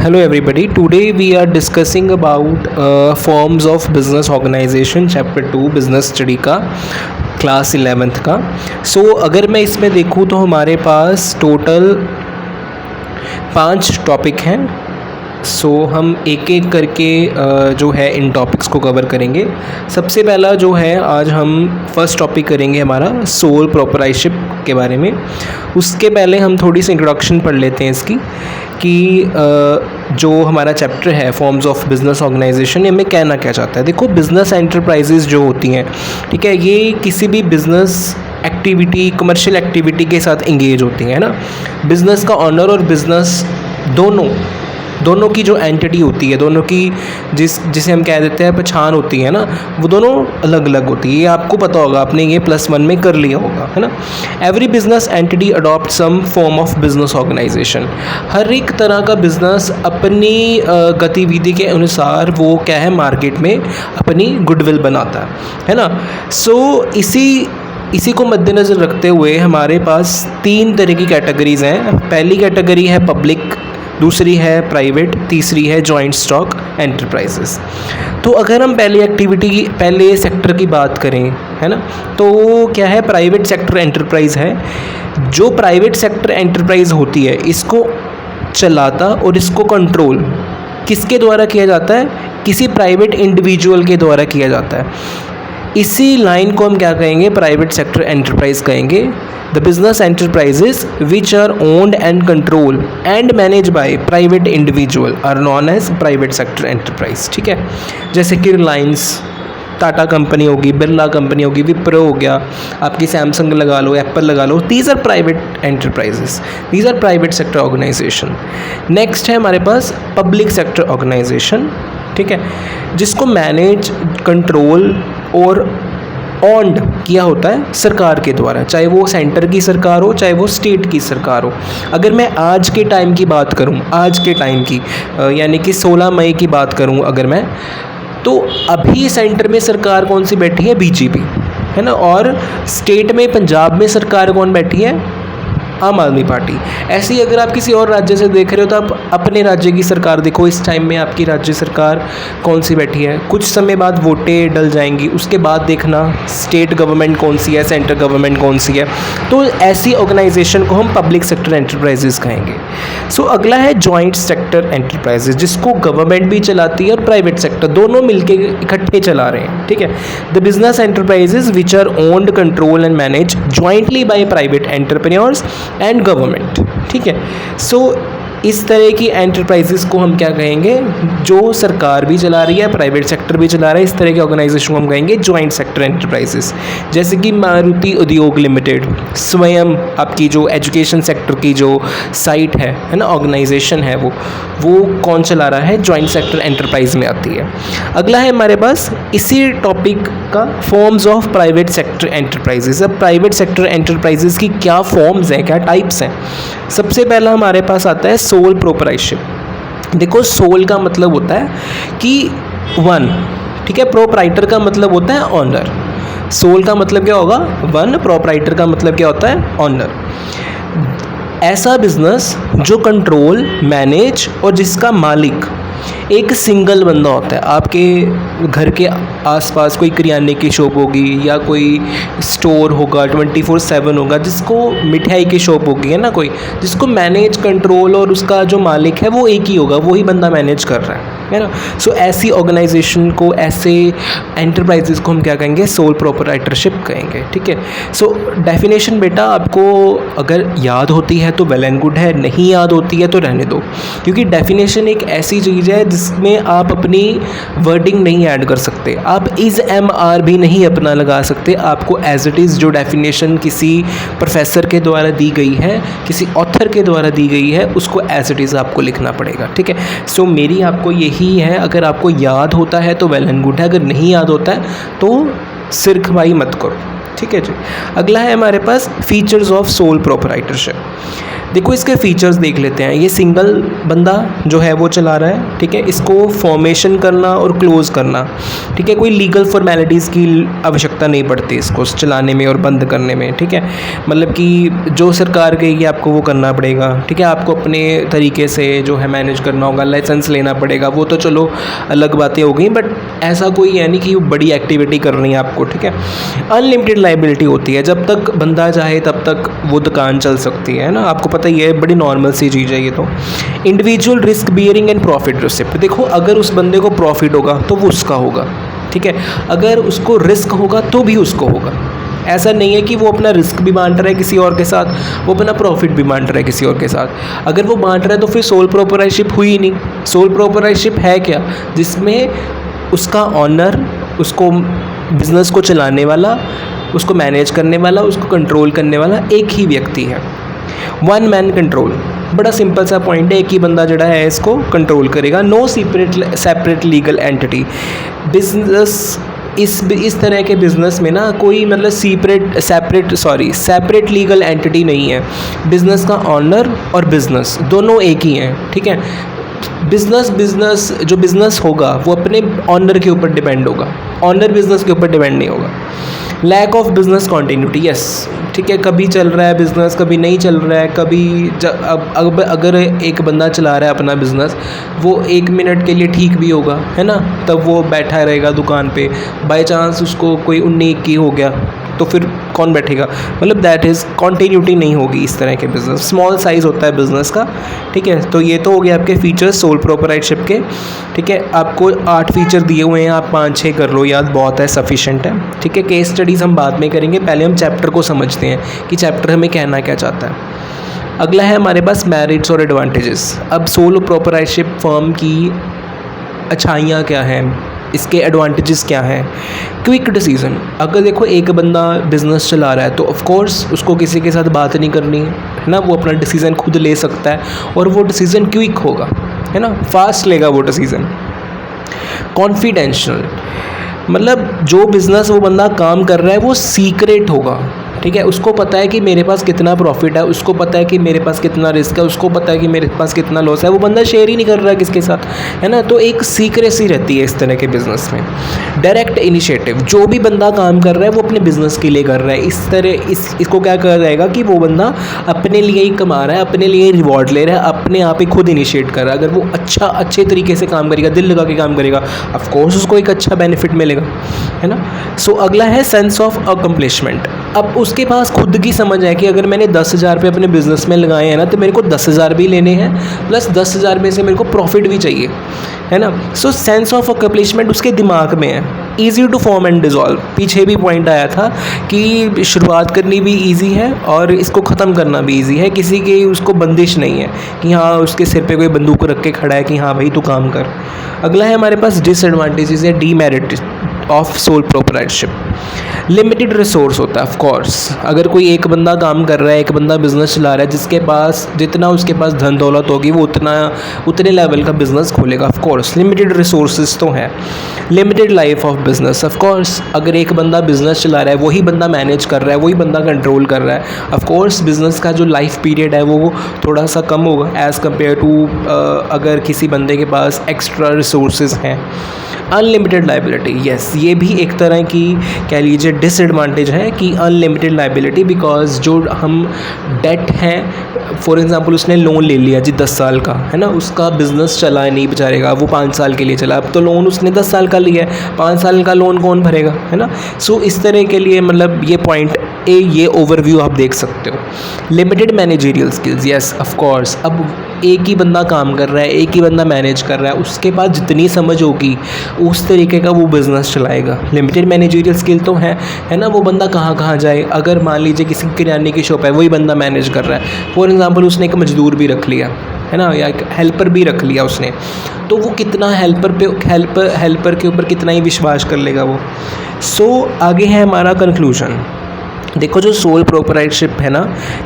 Hello everybody. Today we are discussing about forms of business organization chapter 2 business study का class 11th का. अगर मैं इसमें देखूँ तो हमारे पास टोटल 5 टॉपिक हैं. हम एक एक करके जो है इन टॉपिक्स को कवर करेंगे. सबसे पहला जो है आज हम फर्स्ट टॉपिक करेंगे हमारा सोल प्रोप्राइटरशिप के बारे में. उसके पहले हम थोड़ी सी इंट्रोडक्शन पढ़ लेते हैं इसकी कि जो हमारा चैप्टर है फॉर्म्स ऑफ बिज़नेस ऑर्गेनाइजेशन, इनमें कहना क्या चाहता है. देखो, बिज़नेस एंटरप्राइजेज़ जो होती हैं, ठीक है, ये किसी भी बिज़नेस एक्टिविटी, कमर्शियल एक्टिविटी के साथ इंगेज होती हैं, है ना. बिज़नेस का ऑनर और बिज़नेस दोनों की जो एंटिटी होती है, दोनों की जिसे हम कह देते हैं पहचान होती है ना, वो दोनों अलग अलग होती है. ये आपको पता होगा, आपने ये +1 में कर लिया होगा, है ना. Every business entity adopt some form of business organisation. हर एक तरह का बिजनेस अपनी गतिविधि के अनुसार वो क्या है, मार्केट में अपनी गुडविल बनाता है ना. इसी को मद्देनज़र रखते हुए हमारे पास 3 तरह की कैटेगरीज़ हैं. पहली कैटेगरी है पब्लिक, दूसरी है प्राइवेट, तीसरी है जॉइंट स्टॉक एंटरप्राइजेस. तो अगर हम पहले सेक्टर की बात करें, है ना, तो क्या है, प्राइवेट सेक्टर एंटरप्राइज है. जो प्राइवेट सेक्टर एंटरप्राइज होती है, इसको चलाता और इसको कंट्रोल किसके द्वारा किया जाता है, किसी प्राइवेट इंडिविजुअल के द्वारा किया जाता है. इसी लाइन को हम क्या कहेंगे, प्राइवेट सेक्टर एंटरप्राइज कहेंगे. The business enterprises which are owned and controlled and managed by private individual are known as private sector enterprise. ठीक है, जैसे कि रिलायंस, टाटा कंपनी होगी, बिरला कंपनी होगी, विप्रो हो गया, आपकी सैमसंग लगा लो, एप्पल लगा लो. These are private enterprises, these are private sector organisation. Next है हमारे पास पब्लिक सेक्टर ऑर्गेनाइजेशन, ठीक है, जिसको मैनेज, कंट्रोल और ऑन्ड किया होता है सरकार के द्वारा, चाहे वो सेंटर की सरकार हो, चाहे वो स्टेट की सरकार हो. अगर मैं आज के टाइम की बात करूं, आज के टाइम की यानी कि 16 मई की बात करूं अगर मैं, तो अभी सेंटर में सरकार कौन सी बैठी है, बीजेपी, है ना. और स्टेट में पंजाब में सरकार कौन बैठी है, आम आदमी पार्टी. ऐसे ही अगर आप किसी और राज्य से देख रहे हो तो आप अपने राज्य की सरकार देखो, इस टाइम में आपकी राज्य सरकार कौन सी बैठी है. कुछ समय बाद वोटें डल जाएंगी, उसके बाद देखना स्टेट गवर्नमेंट कौन सी है, सेंटर गवर्नमेंट कौन सी है. तो ऐसी ऑर्गेनाइजेशन को हम पब्लिक सेक्टर एंटरप्राइजेज कहेंगे. अगला है जॉइंट सेक्टर एंटरप्राइजेज, जिसको गवर्नमेंट भी चलाती है और प्राइवेट सेक्टर, दोनों मिलकर इकट्ठे चला रहे हैं. ठीक है, the business enterprises which are owned, control and manage jointly by private entrepreneurs and government. ठीक है, इस तरह की एंटरप्राइजेस को हम क्या कहेंगे, जो सरकार भी चला रही है, प्राइवेट सेक्टर भी चला रहा है. इस तरह के ऑर्गेनाइजेशन को हम कहेंगे जॉइंट सेक्टर एंटरप्राइजेस. जैसे कि मारुति उद्योग लिमिटेड, स्वयं आपकी जो एजुकेशन सेक्टर की जो साइट है ना, ऑर्गेनाइजेशन है, वो कौन चला रहा है, जॉइंट सेक्टर एंटरप्राइज में आती है. अगला है हमारे पास इसी टॉपिक का forms of private sector enterprises. अब प्राइवेट सेक्टर एंटरप्राइजेस की क्या फॉर्म्स हैं, क्या टाइप्स हैं. सबसे पहला हमारे पास आता है सोल प्रोप्राइटरशिप. देखो, सोल का मतलब होता है कि वन, ठीक है, प्रोप्राइटर का मतलब होता है ऑनर. सोल का मतलब क्या होगा, वन. प्रोप्राइटर का मतलब क्या होता है, ऑनर. ऐसा बिजनेस जो कंट्रोल, मैनेज और जिसका मालिक एक सिंगल बंदा होता है. आपके घर के आसपास कोई किराने की शॉप होगी या कोई स्टोर होगा, 24/7 होगा, जिसको मिठाई की शॉप होगी, है ना, कोई जिसको मैनेज, कंट्रोल और उसका जो मालिक है वो एक ही होगा, वही बंदा मैनेज कर रहा है ना. ऐसी ऑर्गेनाइजेशन को, ऐसे एंटरप्राइजेस को हम क्या कहेंगे, सोल प्रोप्राइटरशिप कहेंगे. ठीक है, डेफिनेशन बेटा आपको अगर याद होती है तो वेल एंड गुड है, नहीं याद होती है तो रहने दो, क्योंकि डेफिनेशन एक ऐसी चीज़ है जिसमें आप अपनी वर्डिंग नहीं ऐड कर सकते. आप इज़ MR भी नहीं अपना लगा सकते. आपको एज इट इज़ जो डेफिनेशन किसी प्रोफेसर के द्वारा दी गई है, किसी ऑथर के द्वारा दी गई है, उसको एज इट इज़ आपको लिखना पड़ेगा. ठीक है, मेरी आपको यही है, अगर आपको याद होता है तो वेल एंड गुड है, अगर नहीं याद होता है तो सिर खपाई मत करो. ठीक है जी. अगला है हमारे पास फीचर्स ऑफ सोल प्रोप्राइटरशिप. देखो इसके फीचर्स देख लेते हैं। ये सिंगल बंदा जो है वो चला रहा है, ठीक है। इसको फॉर्मेशन करना और क्लोज़ करना, ठीक है, कोई लीगल फॉर्मेलिटीज़ की आवश्यकता नहीं पड़ती इसको चलाने में और बंद करने में, ठीक है। मतलब कि जो सरकार कहेगी आपको वो करना पड़ेगा, ठीक है। आपको अपने तरीके से जो है मैनेज करना होगा, लाइसेंस लेना पड़ेगा, वो तो चलो अलग बातें हो गई, बट ऐसा कोई है नहीं कि बड़ी एक्टिविटी करनी है आपको, ठीक है। अनलिमिटेड लाइबिलिटी होती है, जब तक बंदा चाहे तब तक वो दुकान चल सकती है ना, आपको पता ही है, बड़ी नॉर्मल सी चीज़ है ये तो। Individual risk bearing and profit receipt, देखो अगर उस बंदे को प्रॉफिट होगा तो वो उसका होगा, ठीक है। अगर उसको रिस्क होगा तो भी उसको होगा। ऐसा नहीं है कि वो अपना रिस्क भी बांट रहा है किसी और के साथ, वो अपना प्रॉफिट भी बांट रहा है किसी और के साथ। अगर वो बांट रहा है तो फिर सोल प्रोप्राइटरशिप हुई ही नहीं। सोल प्रोप्राइटरशिप है क्या? जिसमें उसका ऑनर, उसको बिज़नेस को चलाने वाला, उसको मैनेज करने वाला, उसको कंट्रोल करने वाला एक ही व्यक्ति है। वन मैन कंट्रोल, बड़ा सिंपल सा पॉइंट है, एक ही बंदा जड़ा है इसको कंट्रोल करेगा। No separate legal entity. Business इस तरह के बिज़नेस में ना कोई मतलब सेपरेट लीगल एंटिटी नहीं है। बिज़नेस का ऑनर और बिज़नेस दोनों एक ही हैं, ठीक है। बिज़नेस जो बिज़नेस होगा वो अपने ऑनर के ऊपर डिपेंड होगा, ऑनर बिज़नेस के ऊपर डिपेंड नहीं होगा। Lack of business continuity, yes, ठीक है। कभी चल रहा है बिज़नेस, कभी नहीं चल रहा है, कभी अब अगर एक बंदा चला रहा है अपना बिज़नेस, वो 1 मिनट के लिए ठीक भी होगा, है ना, तब वो बैठा रहेगा दुकान पे, बाय चांस उसको कोई 19-21 हो गया तो फिर कौन बैठेगा? मतलब दैट इज़ कॉन्टीन्यूटी नहीं होगी इस तरह के बिज़नेस। स्मॉल साइज़ होता है बिज़नेस का, ठीक है। तो ये तो हो गया आपके फीचर्स सोल प्रोप्राइटरशिप के, ठीक है। आपको 8 फीचर दिए हुए हैं, आप 5-6 कर लो याद, बहुत है, सफिशेंट है, ठीक है। केस स्टडीज़ हम बाद में करेंगे, पहले हम चैप्टर को समझते हैं कि चैप्टर हमें कहना क्या चाहता है। अगला है हमारे पास मेरिट्स और एडवांटेजेस। अब सोल प्रोप्राइटरशिप फर्म की अच्छाइयाँ क्या हैं, इसके एडवांटेजेस क्या हैं? क्विक डिसीजन, अगर देखो एक बंदा बिज़नेस चला रहा है तो ऑफ कोर्स उसको किसी के साथ बात नहीं करनी है ना, वो अपना डिसीज़न खुद ले सकता है और वो डिसीज़न क्विक होगा, है ना, फास्ट लेगा वो डिसीज़न। कॉन्फिडेंशियल, मतलब जो बिज़नेस वो बंदा काम कर रहा है वो सीक्रेट होगा, ठीक है। उसको पता है कि मेरे पास कितना प्रॉफिट है, उसको पता है कि मेरे पास कितना रिस्क है, उसको पता है कि मेरे पास कितना लॉस है, वो बंदा शेयर ही नहीं कर रहा है किसके साथ, है ना। तो एक सीक्रेसी रहती है इस तरह के बिज़नेस में। डायरेक्ट इनिशिएटिव, जो भी बंदा काम कर रहा है वो अपने बिज़नेस के लिए कर रहा है, इस तरह इसको क्या कहा जाएगा कि वो बंदा अपने लिए ही कमा रहा है, अपने लिए रिवॉर्ड ले रहा है, अपने आप ही खुद इनिशिएट कर रहा है। अगर वो अच्छे तरीके से काम करेगा, दिल लगा के काम करेगा, ऑफकोर्स उसको एक अच्छा बेनिफिट मिलेगा, है ना। सो अगला है सेंस ऑफ अकम्पलिशमेंट। अब उसके पास खुद की समझ है कि अगर मैंने 10,000 रुपये अपने बिज़नेस में लगाए हैं ना, तो मेरे को 10,000 भी लेने हैं, प्लस 10,000 में से मेरे को प्रॉफिट भी चाहिए, है ना। सो सेंस ऑफ अकम्पलिशमेंट उसके दिमाग में है। Easy to form and dissolve, पीछे भी पॉइंट आया था कि शुरुआत करनी भी ईजी है और इसको ख़त्म करना भी ईजी है। किसी की उसको बंदिश नहीं है कि हाँ उसके सिर पे कोई बंदूक रख के खड़ा है कि हाँ भाई तू काम कर। अगला है हमारे पास डिसएडवांटेजेस या demerit of sole proprietorship. Limited resource होता है, ऑफ कोर्स। अगर कोई एक बंदा काम कर रहा है, एक बंदा बिज़नेस चला रहा है, जिसके पास जितना उसके पास धन दौलत होगी वो उतने लेवल का बिज़नेस खोलेगा, ऑफ कोर्स। लिमिटेड रिसोर्सेज तो हैं। Limited life of business, of course. अगर एक बंदा बिज़नेस चला रहा है, वही बंदा मैनेज कर रहा है, वही बंदा कंट्रोल कर रहा है, ऑफ कोर्स बिज़नेस का जो लाइफ पीरियड है वो थोड़ा सा कम होगा एज़ कम्पेयर टू अगर किसी बंदे के पास एक्स्ट्रा रिसोर्सेज हैं। अनलिमिटेड लाइबिलिटी, यस, ये भी एक तरह की कह लीजिए डिसएडवांटेज है कि अनलिमिटेड लाइबिलिटी, बिकॉज जो हम डेट हैं, फॉर एग्जांपल उसने लोन ले लिया जी 10 साल का, है ना, उसका बिज़नेस चला नहीं बेचारेगा, वो 5 साल के लिए चला, अब तो लोन उसने 10 साल का लिया है, 5 साल का लोन कौन भरेगा, है ना। सो इस तरह के लिए मतलब ये पॉइंट ये ओवरव्यू आप देख सकते हो। Limited managerial skills, yes of course. अब एक ही बंदा काम कर रहा है, एक ही बंदा मैनेज कर रहा है, उसके पास जितनी समझ होगी उस तरीके का वो बिज़नेस चलाएगा। लिमिटेड मैनेजरियल स्किल तो है ना, वो बंदा कहाँ जाए। अगर मान लीजिए किसी किराने की शॉप है, वही बंदा मैनेज कर रहा है, फॉर एग्जांपल उसने एक मजदूर भी रख लिया, है ना, या एक हेल्पर भी रख लिया उसने, तो वो कितना हेल्पर के ऊपर कितना ही विश्वास कर लेगा वो। सो आगे है हमारा कंक्लूजन। देखो जो सोल प्रोप्राइटरशिप है ना,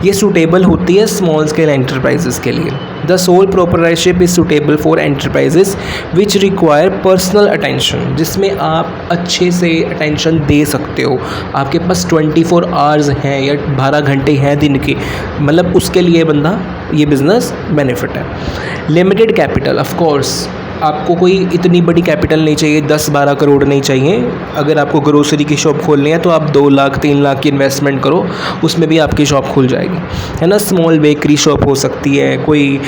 ये सूटेबल होती है स्मॉल स्केल एंटरप्राइजेस के लिए। The sole proprietorship is suitable for enterprises which require personal attention, जिसमें आप अच्छे से अटेंशन दे सकते हो, आपके पास 24 आवर्स हैं या 12 घंटे हैं दिन के, मतलब उसके लिए बंदा ये बिज़नेस बेनिफिट है। लिमिटेड कैपिटल, ऑफ कोर्स आपको कोई इतनी बड़ी कैपिटल नहीं चाहिए, 10-12 करोड़ नहीं चाहिए। अगर आपको ग्रोसरी की शॉप खोलनी है तो आप 2 लाख 3 लाख की इन्वेस्टमेंट करो, उसमें भी आपकी शॉप खुल जाएगी, है ना। स्मॉल बेकरी शॉप हो सकती है, कोई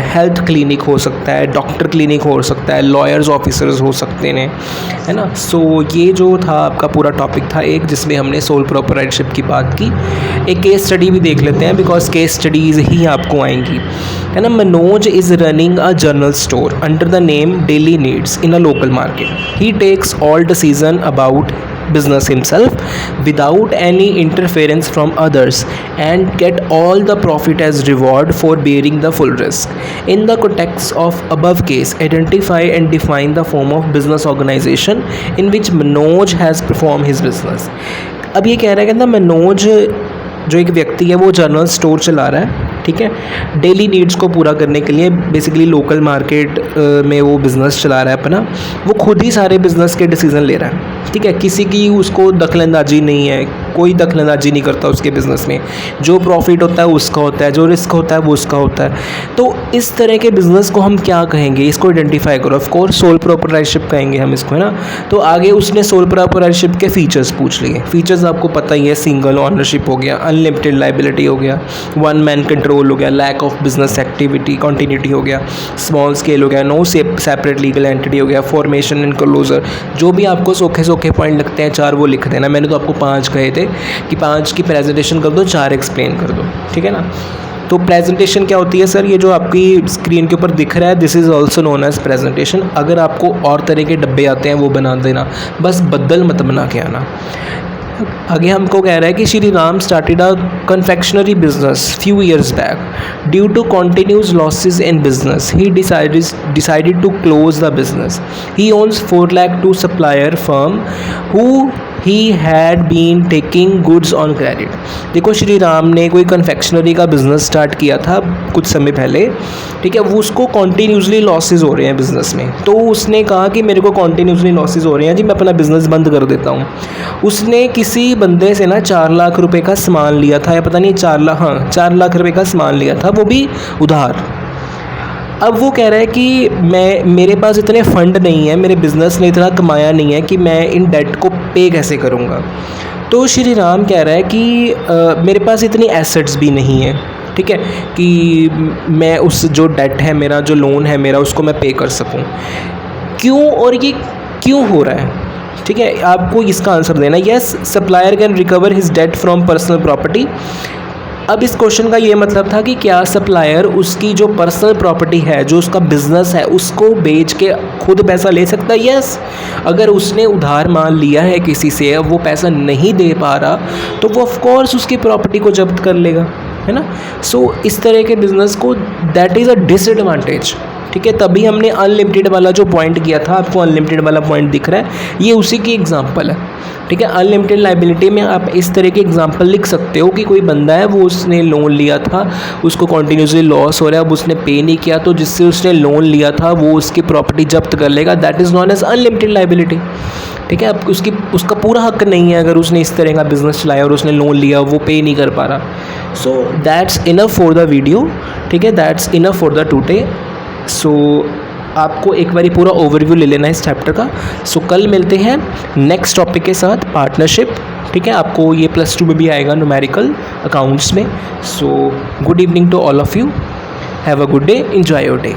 हेल्थ क्लिनिक हो सकता है, डॉक्टर क्लिनिक हो सकता है, लॉयर्स ऑफिसर्स हो सकते हैं, है ना। सो ये जो था आपका पूरा टॉपिक था एक, जिसमें हमने सोल प्रोप्राइटरशिप की बात की। एक केस स्टडी भी देख लेते हैं, बिकॉज केस स्टडीज़ ही आपको आएंगी, है ना। Manoj is running a general store under the name Daily Needs in a local market. He takes all decision about business himself without any interference from others and get all the profit as reward for bearing the full risk. In the context of above case, identify and define the form of business organization in which Manoj has performed his business. अब ये कह रहा है कि ना मनोज जो एक व्यक्ति है वो जनरल स्टोर चला रहा है, ठीक है, डेली नीड्स को पूरा करने के लिए, बेसिकली लोकल मार्केट में वो बिज़नेस चला रहा है अपना। वो खुद ही सारे बिज़नेस के डिसीज़न ले रहा है, ठीक है, किसी की उसको दखलंदाजी नहीं है, कोई दखलंदाजी नहीं करता उसके बिज़नेस में। जो प्रॉफिट होता है उसका होता है, जो रिस्क होता है वो उसका होता है। तो इस तरह के बिज़नेस को हम क्या कहेंगे, इसको आइडेंटिफाई करो। ऑफ कोर्स सोल प्रोप्राइटरशिप कहेंगे हम इसको, है ना। तो आगे उसने सोल प्रोप्राइटरशिप के फीचर्स पूछ लिए। फीचर्स आपको पता ही है, सिंगल ऑनरशिप हो गया, अनलिमिटेड लाइबिलिटी हो गया, वन मैन कंट्रोल हो गया, lack of business activity continuity हो गया, स्मॉल स्केल हो गया, नो सेपरेट लीगल एंटिटी हो गया, फॉर्मेशन एंड क्लोजर। जो भी आपको सोखे पॉइंट लगते हैं 4 वो लिख देना। मैंने तो आपको 5 कहे थे कि 5 की प्रेजेंटेशन कर दो, 4 एक्सप्लेन कर दो, ठीक है ना। तो प्रेजेंटेशन क्या होती है सर, ये जो आपकी स्क्रीन के ऊपर दिख रहा है, this is also known as presentation. अगर आपको और तरह के डब्बे आते हैं वो बना देना, बस बदल मत बना के आना। आगे हमको कह रहा है कि Shri Ram started a confectionery business few years back due to continuous losses in business he decided to close the business. He owns 4 lakh to supplier firm who he had been taking goods on credit। देखो श्री राम ने कोई confectionery का business start किया था कुछ समय पहले, ठीक है, वो उसको कॉन्टीन्यूसली लॉसेज हो रहे हैं बिज़नेस में। तो उसने कहा कि मेरे को कॉन्टीन्यूसली लॉसेज हो रहे हैं जी, मैं अपना बिज़नेस बंद कर देता हूँ। उसने किसी बंदे से ना 4 लाख रुपए का सामान लिया था, या पता नहीं 4 लाख रुपए का सामान लिया था, वो भी उधार। अब वो कह रहा है कि मेरे पास इतने फंड नहीं है, मेरे बिज़नेस ने इतना कमाया नहीं है कि मैं इन डेट को पे कैसे करूँगा। तो श्री राम कह रहा है कि मेरे पास इतनी एसेट्स भी नहीं है, ठीक है, कि मैं उस जो डेट है मेरा, जो लोन है मेरा, उसको मैं पे कर सकूं। क्यों और ये क्यों हो रहा है, ठीक है, आपको इसका आंसर देना। Yes, supplier can recover his debt from personal property. अब इस क्वेश्चन का ये मतलब था कि क्या सप्लायर उसकी जो पर्सनल प्रॉपर्टी है, जो उसका बिजनेस है, उसको बेच के खुद पैसा ले सकता है। यस, अगर उसने उधार माल लिया है किसी से, अब वो पैसा नहीं दे पा रहा, तो वो ऑफ कोर्स उसकी प्रॉपर्टी को जब्त कर लेगा, है ना। सो इस तरह के बिजनेस को दैट इज़ अ डिसएडवांटेज, ठीक है। तभी हमने अनलिमिटेड वाला जो पॉइंट किया था, आपको अनलिमिटेड वाला पॉइंट दिख रहा है, ये उसी की एग्जांपल है, ठीक है। अनलिमिटेड लाइबिलिटी में आप इस तरह के एग्जांपल लिख सकते हो कि कोई बंदा है, वो उसने लोन लिया था, उसको कॉन्टीन्यूसली लॉस हो रहा है, अब उसने पे नहीं किया, तो जिससे उसने लोन लिया था वो उसकी प्रॉपर्टी जब्त कर लेगा। That is known as unlimited liability, ठीक है। अब उसका पूरा हक नहीं है अगर उसने इस तरह का बिजनेस चलाया और उसने लोन लिया, वो पे नहीं कर पा रहा। So that's enough for the video, ठीक है, that's enough for the today. So आपको एक बारी पूरा ओवरव्यू ले लेना है इस चैप्टर का। सो कल मिलते हैं नेक्स्ट टॉपिक के साथ, पार्टनरशिप, ठीक है। आपको ये +2 में भी आएगा, न्यूमेरिकल अकाउंट्स में। So good evening to all of you, have a good day, enjoy your day.